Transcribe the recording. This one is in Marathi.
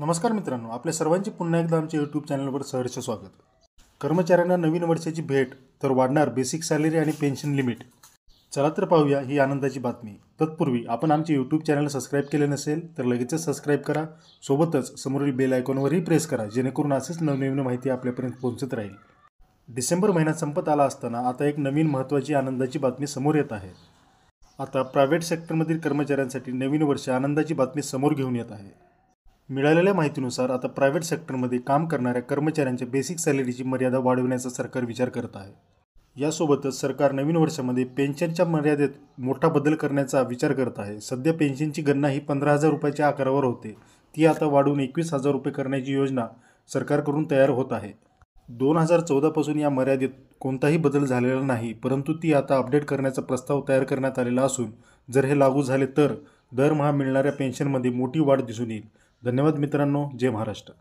नमस्कार मित्रांनो, आपल्या सर्वांचे पुन्हा एकदा आमच्या यूट्यूब चॅनलवर सहर्ष स्वागत. कर्मचाऱ्यांना नवीन वर्षाची भेट, तर वाढणार बेसिक सॅलरी आणि पेन्शन लिमिट. चला तर पाहूया ही आनंदाची बातमी. तत्पूर्वी आपण आमचे यूट्यूब चॅनल सबस्क्राईब केले नसेल तर लगेचच सबस्क्राईब करा. सोबतच समोरील बेल आयकॉनवरही प्रेस करा, जेणेकरून असेच नवनवीन माहिती आपल्यापर्यंत पोहोचत राहील. डिसेंबर महिना संपत आला असताना आता एक नवीन महत्त्वाची आनंदाची बातमी समोर येत आहे. आता प्रायव्हेट सेक्टरमधील कर्मचाऱ्यांसाठी नवीन वर्ष आनंदाची बातमी समोर घेऊन येत आहे. मिळालेल्या माहितीनुसार आता प्रायव्हेट सेक्टरमध्ये काम करणाऱ्या कर्मचाऱ्यांच्या बेसिक सॅलरीची मर्यादा वाढवण्याचा सरकार विचार करत आहे. यासोबतच सरकार नवीन वर्षामध्ये पेन्शनच्या मर्यादेत मोठा बदल करण्याचा विचार करत आहे. सध्या पेन्शनची गणना ही 15,000 रुपयाच्या आकारावर होते, ती आता वाढवून 21,000 रुपये करण्याची योजना सरकारकडून तयार होत आहे. 2014 पासून या मर्यादेत कोणताही बदल झालेला नाही, परंतु ती आता अपडेट करण्याचा प्रस्ताव तयार करण्यात आलेला असून जर हे लागू झाले तर दरमहा मिळणाऱ्या पेन्शनमध्ये मोठी वाढ दिसून येईल. धन्यवाद मित्रांनो. जय महाराष्ट्र.